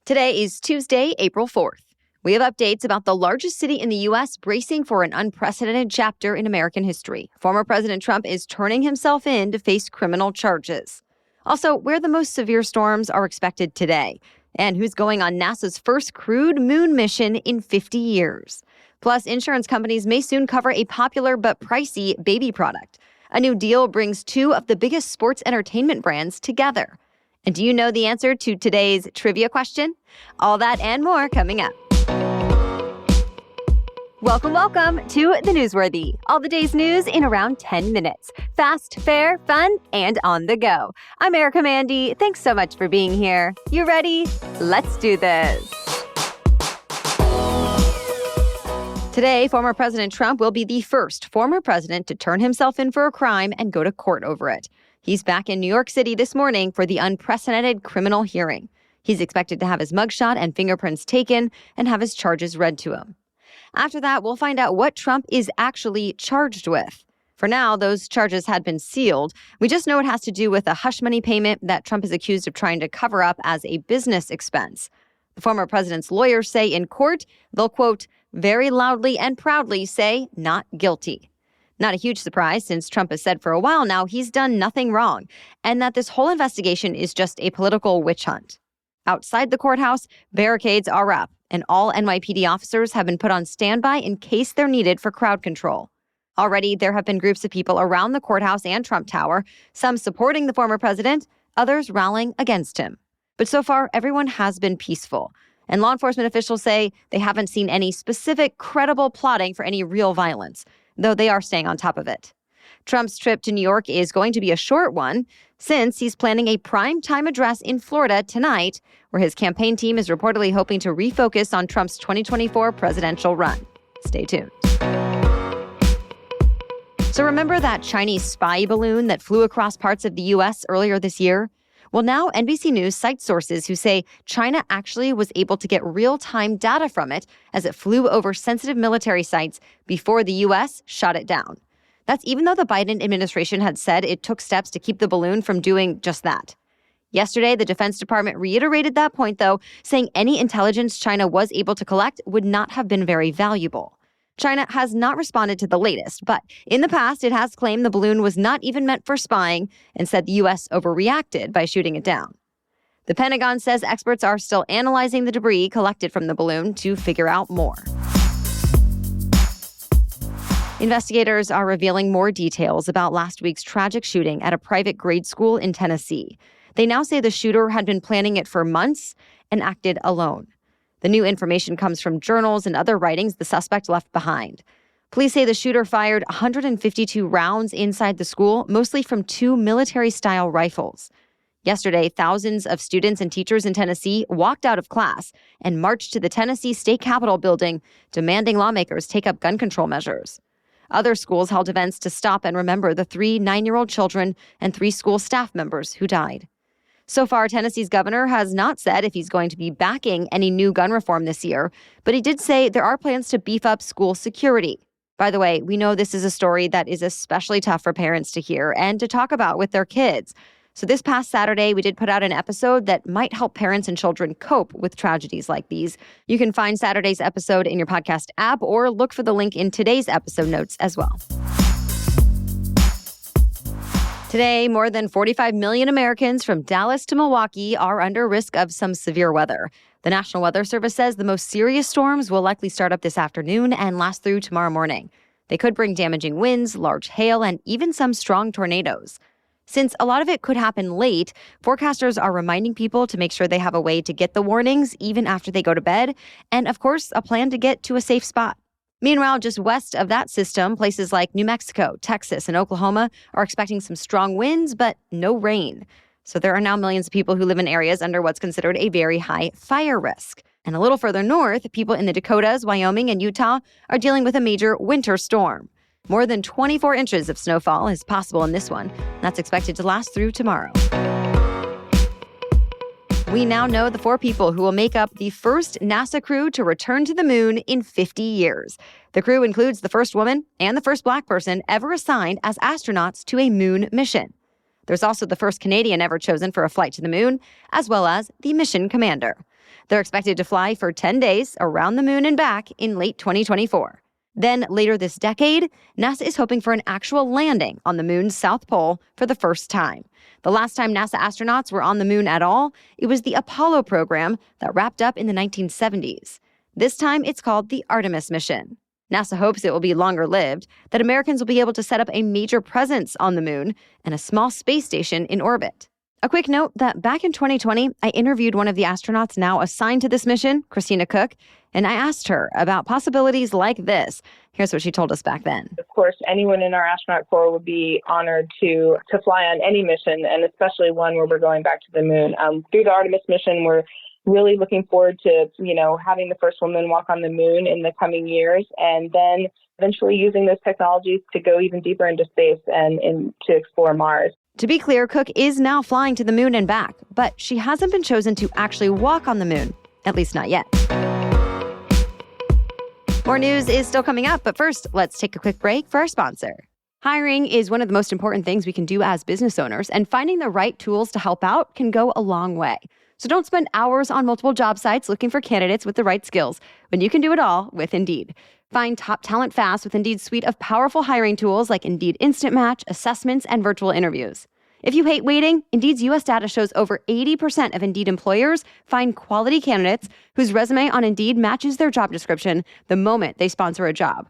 Today is Tuesday, April 4th. We have updates about the largest city in the U.S. bracing for an unprecedented chapter in American history. Former President Trump is turning himself in to face criminal charges. Also, where the most severe storms are expected today, and who's going on NASA's first crewed moon mission in 50 years. Plus, insurance companies may soon cover a popular but pricey baby product. A new deal brings two of the biggest sports entertainment brands together. And do you know the answer to today's trivia question? All that and more coming up. Welcome to The Newsworthy. All the day's news in around 10 minutes. Fast, fair, fun, and on the go. I'm Erica Mandy. Thanks so much for being here. You ready? Let's do this. Today, former President Trump will be the first former president to turn himself in for a crime and go to court over it. He's back in New York City this morning for the unprecedented criminal hearing. He's expected to have his mugshot and fingerprints taken and have his charges read to him. After that, we'll find out what Trump is actually charged with. For now, those charges had been sealed. We just know it has to do with a hush money payment that Trump is accused of trying to cover up as a business expense. The former president's lawyers say in court, they'll, quote, very loudly and proudly say not guilty. Not a huge surprise, since Trump has said for a while now he's done nothing wrong, and that this whole investigation is just a political witch hunt. Outside the courthouse, barricades are up, and all NYPD officers have been put on standby in case they're needed for crowd control. Already, there have been groups of people around the courthouse and Trump Tower, some supporting the former president, others rallying against him. But so far, everyone has been peaceful. And law enforcement officials say they haven't seen any specific, credible plotting for any real violence, though they are staying on top of it. Trump's trip to New York is going to be a short one, since he's planning a prime-time address in Florida tonight, where his campaign team is reportedly hoping to refocus on Trump's 2024 presidential run. Stay tuned. So remember that Chinese spy balloon that flew across parts of the U.S. earlier this year? Well, now NBC News cites sources who say China actually was able to get real-time data from it as it flew over sensitive military sites before the U.S. shot it down. That's even though the Biden administration had said it took steps to keep the balloon from doing just that. Yesterday, the Defense Department reiterated that point, though, saying any intelligence China was able to collect would not have been very valuable. China has not responded to the latest, but in the past, it has claimed the balloon was not even meant for spying and said the U.S. overreacted by shooting it down. The Pentagon says experts are still analyzing the debris collected from the balloon to figure out more. Investigators are revealing more details about last week's tragic shooting at a private grade school in Tennessee. They now say the shooter had been planning it for months and acted alone. The new information comes from journals and other writings the suspect left behind. Police say the shooter fired 152 rounds inside the school, mostly from two military-style rifles. Yesterday, thousands of students and teachers in Tennessee walked out of class and marched to the Tennessee State Capitol building, demanding lawmakers take up gun control measures. Other schools held events to stop and remember the 3 9-year-old children and 3 school staff members who died. So far, Tennessee's governor has not said if he's going to be backing any new gun reform this year, but he did say there are plans to beef up school security. By the way, we know this is a story that is especially tough for parents to hear and to talk about with their kids. So this past Saturday, we did put out an episode that might help parents and children cope with tragedies like these. You can find Saturday's episode in your podcast app or look for the link in today's episode notes as well. Today, more than 45 million Americans from Dallas to Milwaukee are under risk of some severe weather. The National Weather Service says the most serious storms will likely start up this afternoon and last through tomorrow morning. They could bring damaging winds, large hail, and even some strong tornadoes. Since a lot of it could happen late, forecasters are reminding people to make sure they have a way to get the warnings even after they go to bed, and of course, a plan to get to a safe spot. Meanwhile, just west of that system, places like New Mexico, Texas, and Oklahoma are expecting some strong winds, but no rain. So there are now millions of people who live in areas under what's considered a very high fire risk. And a little further north, people in the Dakotas, Wyoming, and Utah are dealing with a major winter storm. More than 24 inches of snowfall is possible in this one. That's expected to last through tomorrow. We now know the 4 people who will make up the first NASA crew to return to the moon in 50 years. The crew includes the first woman and the first Black person ever assigned as astronauts to a moon mission. There's also the first Canadian ever chosen for a flight to the moon, as well as the mission commander. They're expected to fly for 10 days around the moon and back in late 2024. Then later this decade, NASA is hoping for an actual landing on the moon's south pole for the first time. The last time NASA astronauts were on the moon at all, it was the Apollo program that wrapped up in the 1970s. This time, it's called the Artemis mission. NASA hopes it will be longer-lived, that Americans will be able to set up a major presence on the moon and a small space station in orbit. A quick note that back in 2020, I interviewed one of the astronauts now assigned to this mission, Christina Cook, and I asked her about possibilities like this. Here's what she told us back then. Of course, anyone in our astronaut corps would be honored to fly on any mission, and especially one where we're going back to the moon. Through the Artemis mission, we're really looking forward to, having the first woman walk on the moon in the coming years, and then eventually using those technologies to go even deeper into space and to explore Mars. To be clear, Cook is now flying to the moon and back, but she hasn't been chosen to actually walk on the moon, at least not yet. More news is still coming up, but first, let's take a quick break for our sponsor. Hiring is one of the most important things we can do as business owners, and finding the right tools to help out can go a long way. So don't spend hours on multiple job sites looking for candidates with the right skills when you can do it all with Indeed. Find top talent fast with Indeed's suite of powerful hiring tools like Indeed Instant Match, assessments, and virtual interviews. If you hate waiting, Indeed's U.S. data shows over 80% of Indeed employers find quality candidates whose resume on Indeed matches their job description the moment they sponsor a job.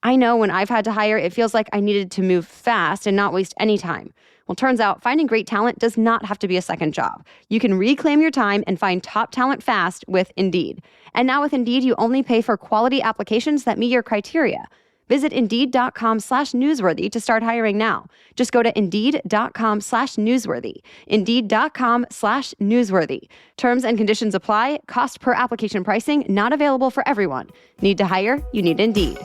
I know when I've had to hire, it feels like I needed to move fast and not waste any time. Well, turns out finding great talent does not have to be a second job. You can reclaim your time and find top talent fast with Indeed. And now with Indeed, you only pay for quality applications that meet your criteria. Visit Indeed.com/newsworthy to start hiring now. Just go to Indeed.com/newsworthy. Indeed.com/newsworthy. Terms and conditions apply. Cost per application pricing not available for everyone. Need to hire? You need Indeed.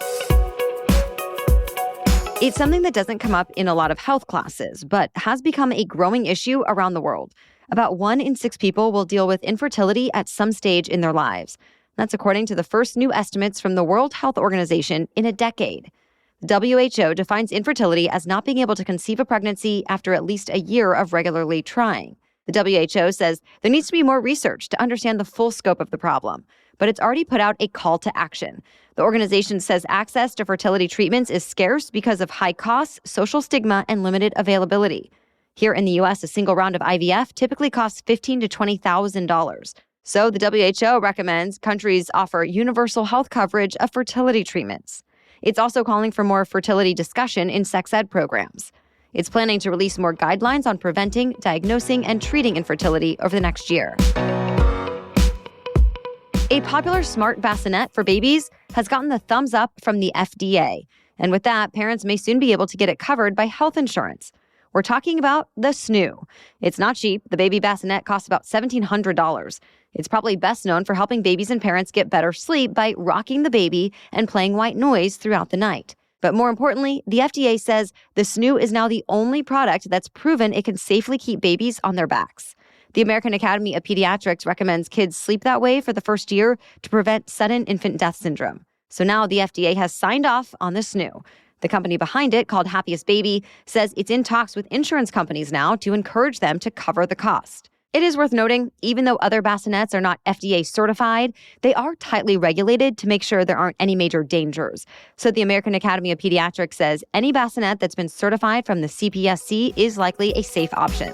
It's something that doesn't come up in a lot of health classes, but has become a growing issue around the world. About 1 in 6 people will deal with infertility at some stage in their lives. That's according to the first new estimates from the World Health Organization in a decade. The WHO defines infertility as not being able to conceive a pregnancy after at least a year of regularly trying. The WHO says there needs to be more research to understand the full scope of the problem, but it's already put out a call to action. The organization says access to fertility treatments is scarce because of high costs, social stigma, and limited availability. Here in the U.S., a single round of IVF typically costs $15,000 to $20,000. So the WHO recommends countries offer universal health coverage of fertility treatments. It's also calling for more fertility discussion in sex ed programs. It's planning to release more guidelines on preventing, diagnosing, and treating infertility over the next year. A popular smart bassinet for babies has gotten the thumbs up from the FDA. And with that, parents may soon be able to get it covered by health insurance. We're talking about the Snoo. It's not cheap. The baby bassinet costs about $1,700. It's probably best known for helping babies and parents get better sleep by rocking the baby and playing white noise throughout the night. But more importantly, the FDA says the Snoo is now the only product that's proven it can safely keep babies on their backs. The American Academy of Pediatrics recommends kids sleep that way for the first year to prevent sudden infant death syndrome. So now the FDA has signed off on the Snoo. The company behind it, called Happiest Baby, says it's in talks with insurance companies now to encourage them to cover the cost. It is worth noting, even though other bassinets are not FDA certified, they are tightly regulated to make sure there aren't any major dangers. So the American Academy of Pediatrics says any bassinet that's been certified from the CPSC is likely a safe option.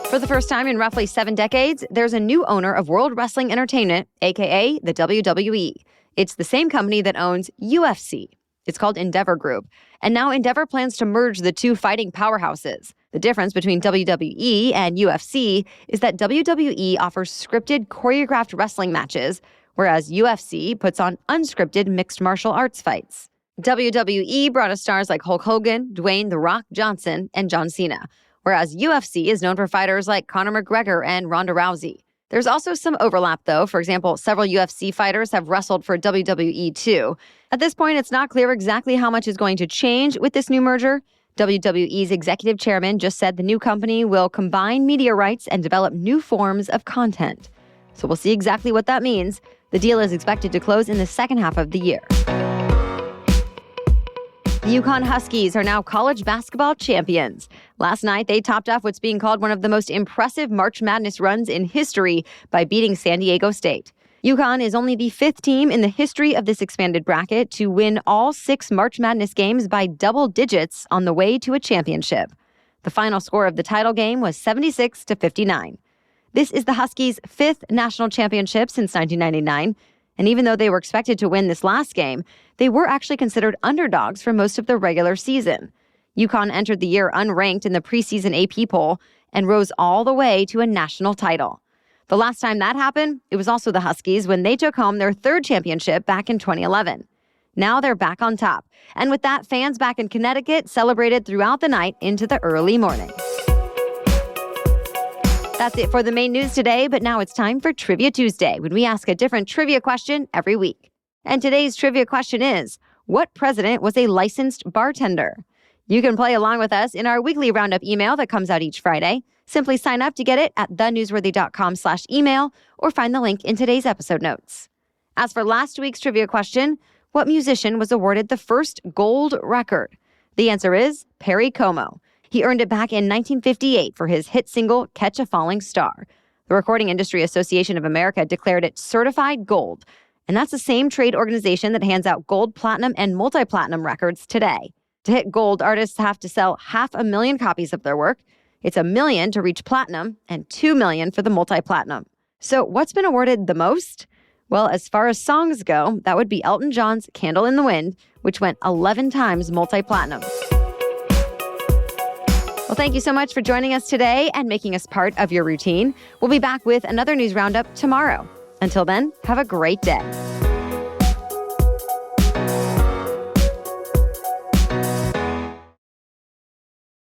For the first time in roughly 7 decades, there's a new owner of World Wrestling Entertainment, aka the WWE. It's the same company that owns UFC. It's called Endeavor Group. And now Endeavor plans to merge the two fighting powerhouses. The difference between WWE and UFC is that WWE offers scripted, choreographed wrestling matches, whereas UFC puts on unscripted mixed martial arts fights. WWE brought us stars like Hulk Hogan, Dwayne "The Rock" Johnson, and John Cena, whereas UFC is known for fighters like Conor McGregor and Ronda Rousey. There's also some overlap, though. For example, several UFC fighters have wrestled for WWE, too. At this point, it's not clear exactly how much is going to change with this new merger. WWE's executive chairman just said the new company will combine media rights and develop new forms of content. So we'll see exactly what that means. The deal is expected to close in the second half of the year. The UConn Huskies are now college basketball champions. Last night, they topped off what's being called one of the most impressive March Madness runs in history by beating San Diego State. UConn is only the 5th team in the history of this expanded bracket to win all 6 March Madness games by double digits on the way to a championship. The final score of the title game was 76-59. This is the Huskies' 5th national championship since 1999. And even though they were expected to win this last game, they were actually considered underdogs for most of the regular season. UConn entered the year unranked in the preseason AP poll and rose all the way to a national title. The last time that happened, it was also the Huskies when they took home their 3rd championship back in 2011. Now they're back on top. And with that, fans back in Connecticut celebrated throughout the night into the early morning. That's it for the main news today, but now it's time for Trivia Tuesday, when we ask a different trivia question every week. And today's trivia question is, what president was a licensed bartender? You can play along with us in our weekly roundup email that comes out each Friday. Simply sign up to get it at thenewsworthy.com/email or find the link in today's episode notes. As for last week's trivia question, what musician was awarded the first gold record? The answer is Perry Como. He earned it back in 1958 for his hit single, Catch a Falling Star. The Recording Industry Association of America declared it certified gold, and that's the same trade organization that hands out gold, platinum, and multi-platinum records today. To hit gold, artists have to sell 500,000 copies of their work. It's 1 million to reach platinum and 2 million for the multi-platinum. So what's been awarded the most? Well, as far as songs go, that would be Elton John's Candle in the Wind, which went 11 times multi-platinum. Well, thank you so much for joining us today and making us part of your routine. We'll be back with another news roundup tomorrow. Until then, have a great day.